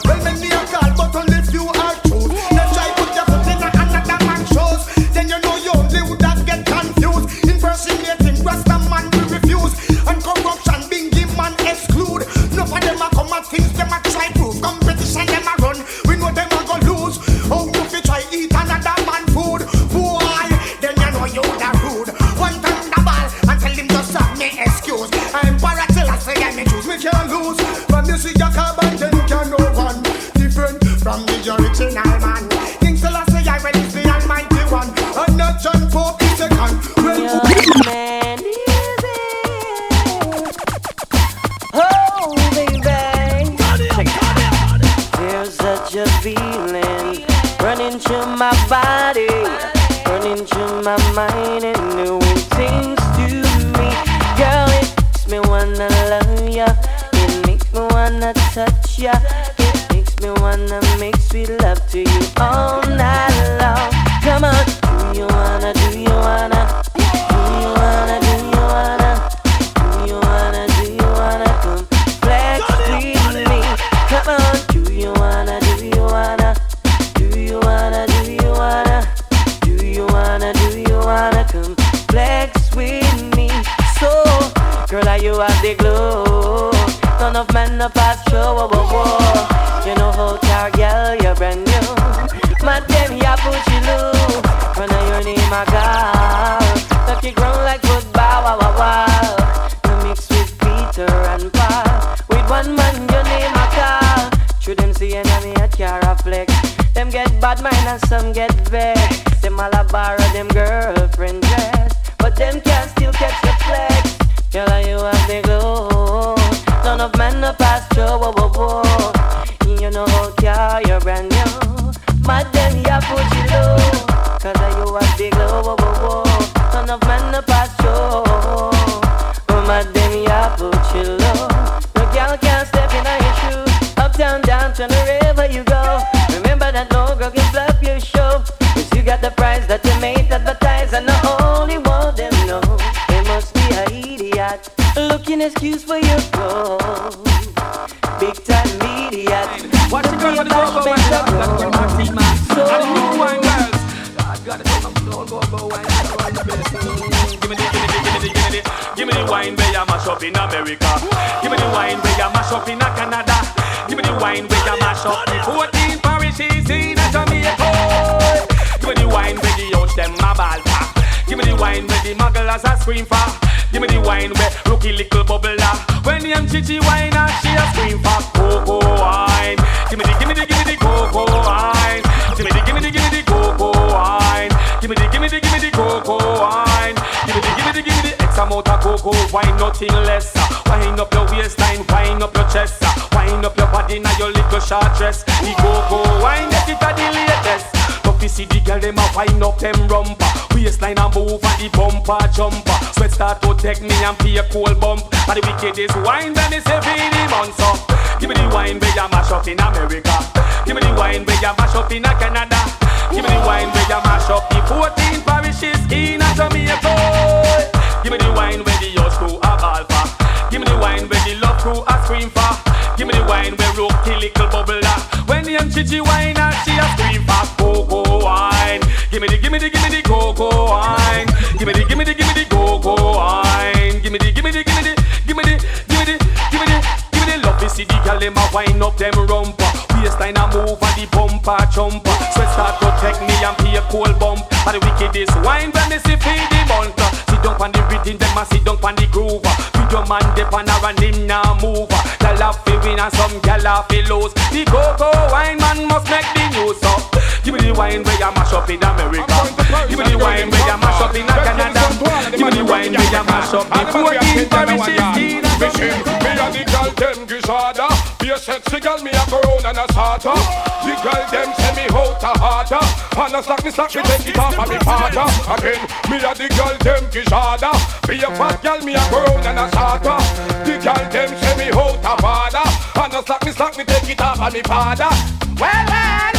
Well, many are called, but only few are true. Then try put your foot in another man's shoes. Then you know you only would have get confused. Impersonating Rasta man will refuse, and corruption bingy man exclude. None of them are come at things, them are try prove. Competition them a run, we know them a go lose. Oh, you fi try eat another man food, boy, then you know you da rude. One thunderball and tell him just have me excuse. I'm Selassie, I me choose, me can't lose. From you see your carbon, then you can know one. Different from the original man. King Selassie, I well is the Almighty One, and not John Pope II. Well, man, is it? Oh, baby, there's such a feeling running through my body, running through my mind, and doing things to me. Girl, it makes me wanna love ya, it makes me wanna touch ya, it makes me wanna make sweet love to you all night long. Come on, do you wanna, do you wanna, do you wanna, do you wanna, do you wanna, do you wanna come flex with me? Come on, do you wanna, do you wanna, do you wanna, do you wanna, do you wanna, do you wanna come flex with me? So, girl, are you have the glow? None of men no pass through, whoa, whoa, whoa. You know how car girl, you're brand new. Mad them, ya put you low. Run your name, my girl. Knock you ground like football, wow, wow, wow. You mix with Peter and Paul. With one man, your name, my car. Should them see enemy at car flex. Them get bad mind and some get vexed. Them all a borrow them girlfriend dress, but them can still catch the flex. Girl, you have the glow. None of men no pass through, whoa, whoa, whoa. You know how car you're brand new. Mad them, ya put you low. Cause you have the glow, whoa, whoa, whoa. None of men no pass through. Mad them, ya put you low. No girl can't step in your shoes. Uptown, down, turn wherever you go. Remember that no girl can flop your show. Cause you got the prize that you made advertise. And the only one them know. They must be a idiot, looking excuse for your go. Big time idiot. Watch the girl on the go, man. So, wine girls. I got it on my floor, go, wine. Give me the wine where you mash up in America. Give me the wine where you mash up in Canada. Give me the wine where you mash up in 14 parishes in Jamaica. Give me the wine where the youth them a ball pack. Give me the wine where the mugglers a scream for. Give me the wine where rookie little bubbler. When the chichi wine and she a scream for cocoa wine. Give me the cocoa wine. Give me the cocoa wine. Give me the cocoa wine. Give me the X amount of cocoa wine, nothing less. Wind up your waistline, wind up your chest. Wind up your body now your little short dress. The cocoa wine, get it at the latest. Don't you see see the girl them a wind up them rumper. Waistline a move and the bumper jumper. Sweat start to take me and pay a cold bump. And the wickedest wine when it's heavy the months up. Give me the wine where you mash up in America. Give me the wine where you mash up in Canada. Give me the wine where you mash up the 14 parishes in Jamaica. Give me the wine where the yours crew a ball for. Give me the wine where the love crew a scream for. Give me the wine where Rookie little bubble da. When the Chichi wine and she a scream for cocoa wine. Give me the cocoa wine. Give me the cocoa wine. Give me the love to see the girl them a wind up them rumper. Waistline a move and the bumper jumper. Sweat start to take me and pay a cold bump. And the wickedest wine when me see feed the monster. Sit down on the rhythm, them a sit down on the groove. Video man dip on her and him now move. Gyal a fi win and some gyal a fi lose. The cocoa wine man must make the news up. Give me the wine where you mash up in America. Give me the wine where you mash up in Canada. Give me the wine where you mash up in 14 parishes in me and the girl them Gizada. Be a sexy girl, me a corona and a sata. The girl them say me out a harder. And a slack me take it off of me father. Again, me and the girl them Gizada. Be a fat girl, me a corona and a sata. The girl them say me out a father. And a slack me take it off of me father. Well,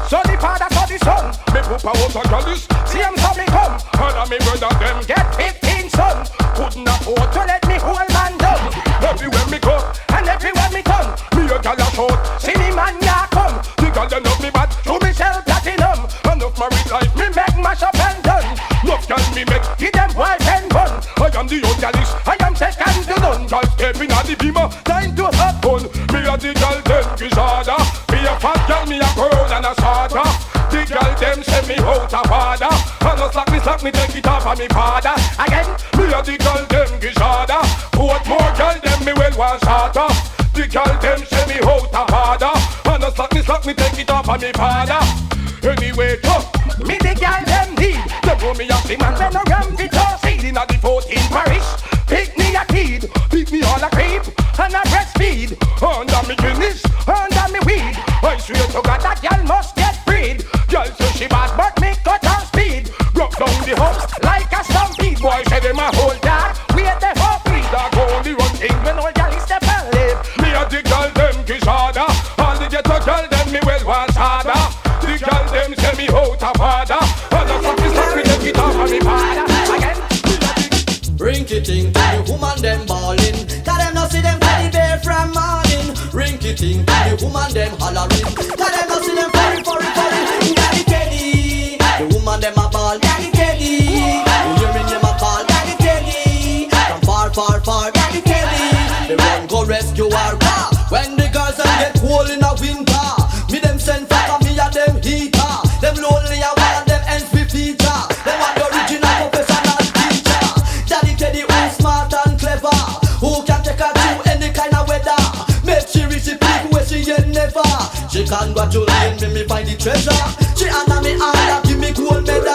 so the father, so the son. Me papa was a girlish. See him so me come. And a me brother them get 15 son. Couldn't afford to let me hold man down. Everywhere me go and everywhere me come, me a gal a shout. See me man ya come. The gal they love me bad. To me sell platinum. Enough married life me make mash up and done. Enough gal me make give them wife and bun. I am the old galish. I am second to none. Gal stepping at the beamer. Time to have fun. Me a the gal them Gizada. Me a fat gal, me a crown and a sata. The gal them send me out a father. And a slack me take it off of me father. Again, me a the gal them Gizada. What more gal them me well want sata. The gal them send me out a father. And a slack me take it off of me father. Anyway, me the gal them need. Them know me a the man when I ram fit or seed in a the 14 parish. Pick me a kid, pick me all a creep and a breastfeed. Under me Guinness, under me weed. I swear to God that gal must get freed. Gal say she bad, but me cut her speed. Broke down the house like a stampede. Boy say them a hold that. We at the whole breed. Dog only run thing when all gal is step and live. Me a the gal them Gizada. All the ghetto gal them me well want harder. The gal them say me out a father. And the fuck is me take it off of me father. Again. Rinky-ting, the woman them ballin'. Cause them no see them teddy bear from morning. Rinky-ting, the woman them hollering. Cause them no see them furry. Daddy Teddy, the woman them a ball. Daddy Teddy, you hear me name a call. Daddy Teddy, from far, Daddy Teddy. They run go rescue our car. When the girls them get cold in a winter, me them send for me and them heater. Them lonely and one of them ends with feature. Them want the original professional teacher. Daddy Teddy who smart and clever, who can take her through any kind of weather. Make she reach the peak where she ain't never. She congratulate me find the treasure. She honor me all give me gold medal.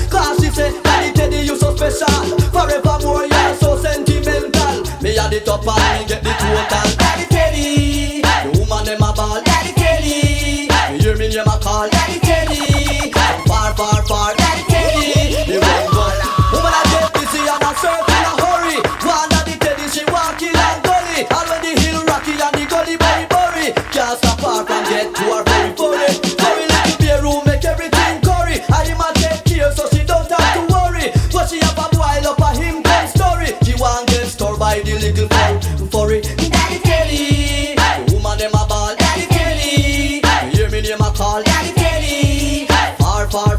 Cause she say Daddy Teddy you so special. Forevermore you're so sentimental. Me at the top and me get the total. Daddy Teddy, the woman them a ball. Daddy Teddy, you hear me name a call. Daddy Teddy, from far, Daddy Teddy. The one go. Woman I get busy and I surf in a hurry. One Daddy Teddy she walking and gully. All when the hill rocky and the gully bury. Can't stop her from get to her very furry. Hurry little beer room make everything curry. I him a take care so she don't have to worry. But she have a boil up a him gun story. She want get store by the little furry. Daddy Teddy, the woman them a ball. Daddy Teddy, you hear me name a call. Daddy Teddy,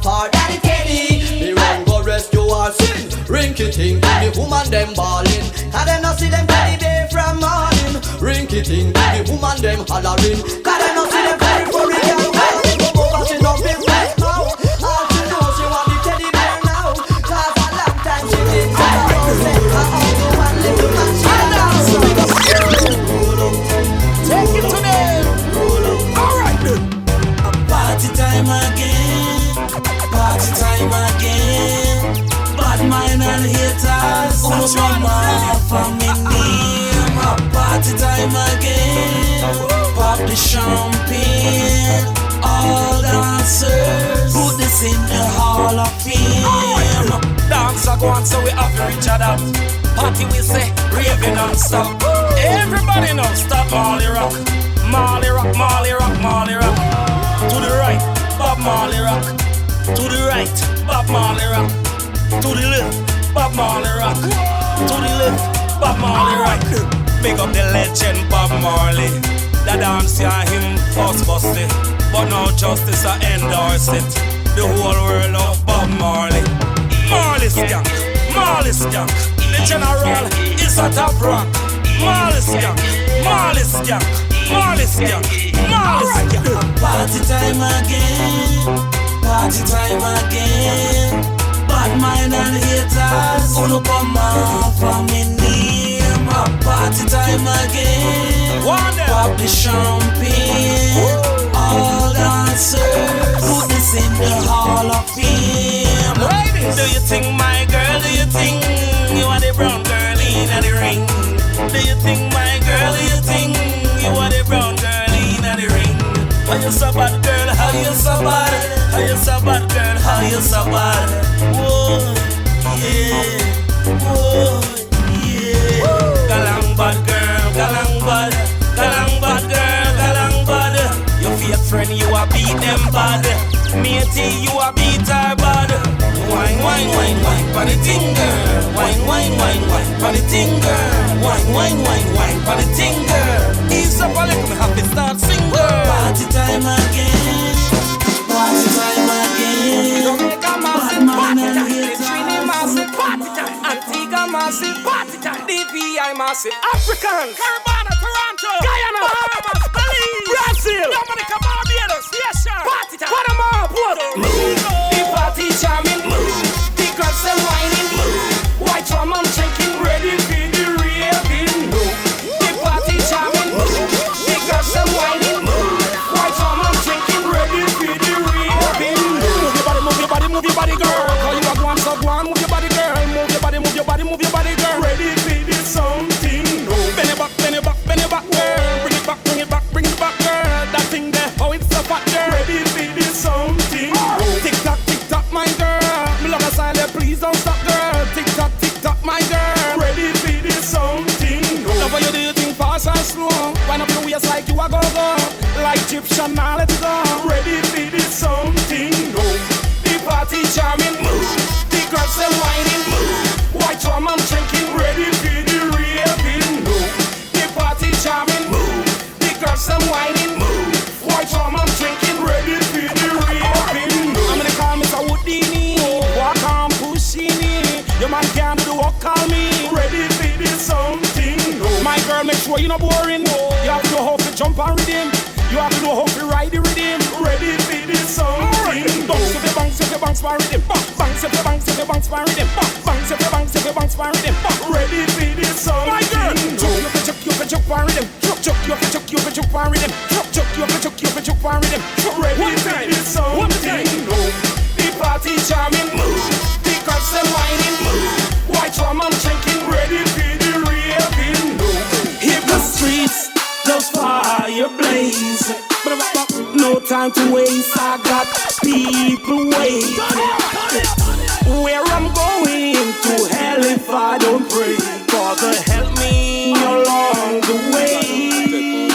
far, Daddy Teddy. Me run go rescue her sin. Rinky-ting, the woman them ballin'. Cause them no see them teddy bear from morning. Rinky-ting, the woman them hollering. Cause them no see them furry girl. Come over, she no business now. All she know she want the teddy bear now. Cause a long time she did take her own set. Her own one little man she take it to them. Alright then. Party time again. Bad mind and haters who remember from me name. Party time again. Pop the champagne. All dancers put the in the Hall of Fame. Dance a go on, so we have to reach that. Party we say, raving non-stop. Everybody know, stop Marley Rock. Marley Rock, Marley Rock, Marley Rock. To the right, Bob Marley Rock. To the right, Bob Marley Rock. To the left, Bob Marley Rock. To the left, Bob Marley Rock. Big up the legend Bob Marley. The dance ya him first busted, but now justice I endorse it. The whole world of Bob Marley. Marley Skank, Marley Skank. The general is a top rock. Marley Skank, Marley Skank, Marley Skank, Marley Skank. Party time again, party time again. Bad mind and haters, gonna come off from me name. Party time again, pop the champagne. All dancers, put this in the Hall of Fame. Do you think, my girl, do you think you are the brown girl in the ring? Do you think, my girl, do you think you are the brown girl in the ring? How you so bad, girl, how you so bad? How you so bad, girl, how you so bad? Whoa, yeah, whoa, yeah. Galang bad girl, galang bad. Galang bad girl, galang bad. Your fake friend, you a beat them bad. Matey, you a beat her bad. Wine, wine, wine, wine, for the ting girl. Wine, wine, wine, wine, for the ting girl. Wine, wine, wine, wine, for the ting girl. Ease up a little, me have to start sing girl. Party time again, party time again. Jamaica massive party time, Trini massive party time, Antigua massive party time, DPI massive, African, Caribana, Toronto, Guyana, Bahamas, Belize, Brazil, Dominica, Barbados, yes sir, party time, Panama, Puerto Rico. The party jamming, the girls them whining, white woman shaking, ready for the raving. The party jamming, the girls them whining, white woman shaking, ready for the raving. Move your body, move your body, girl. Call you a go on, so go on, move your body, girl. Move your body, move your body, move your body, girl. Ready for this something new. Bend it back, bend it back, bend it back, girl. Bring it back, bring it back, bring it back, girl. That thing there, oh it's so fat, girl. Ready for this something new. Tick tock, my girl. Me love a silent, please don't stop, girl. Tick tock, my girl. Ready for this something new. Love how you do your thing fast and slow. Wind up your waist like you a go. Like Egyptian, now let it go. Ready for this something new. Party charming, the girls them whining, white woman drinking, ready for the raving. The party charming, the girls them whining, white woman drinking, ready for the raving. I'm gonna call Mr. Houdini, walk on Pushini. Your man can't do the walk, call me. Ready for this something new. My girl, make sure you're not boring. You have to know how to jump and rhythm. You have to know how to ride the rhythm. Ready for this something. Bounce if you bounce, if you bounce for rhythm. Bounce if you bounce, if you bounce for rhythm. Bounce if you bounce, if you bounce for rhythm. Ready for this something. My girl, juke you for juke for rhythm. Juke you for juke for rhythm. Juke you for juke for rhythm. Ready for this something. The party jamming, the girls them whining, white woman drinking, ready for the raving. Hit the streets, those fire blaze. No time to waste, I got people waiting. Where I'm going to hell if I don't pray. Father, help me along the way.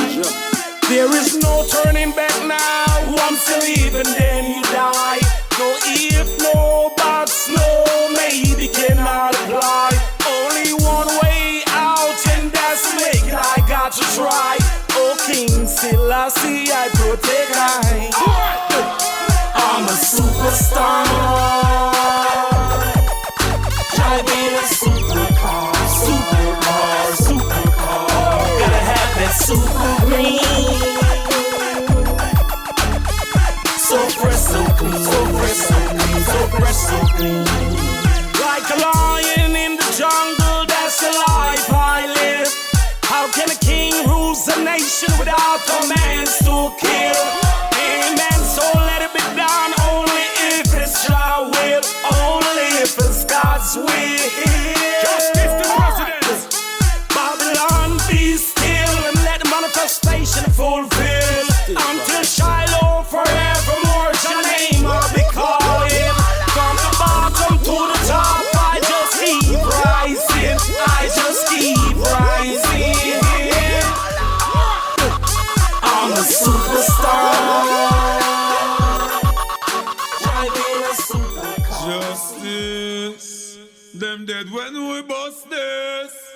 There is no turning back now. Once you leave and then you die. No if, no buts, no maybe cannot apply. Only one way out and that's make it. I got to try. Oh King Selassie, I protect I. I'm a superstar, driving a supercar, supercar, supercar. Gotta have that super green, so fresh, so clean, so fresh, so clean, so fresh, so clean. Like a lion in the jungle, that's the life I live. How can a king rule a nation without commands to kill? Amen, so let it be done only if it's your will, only if it's God's will. Justice to presidents. Babylon, be still and let the manifestation fulfill. Until Shiloh forevermore, your name I'll be calling. Them dead when we bust this.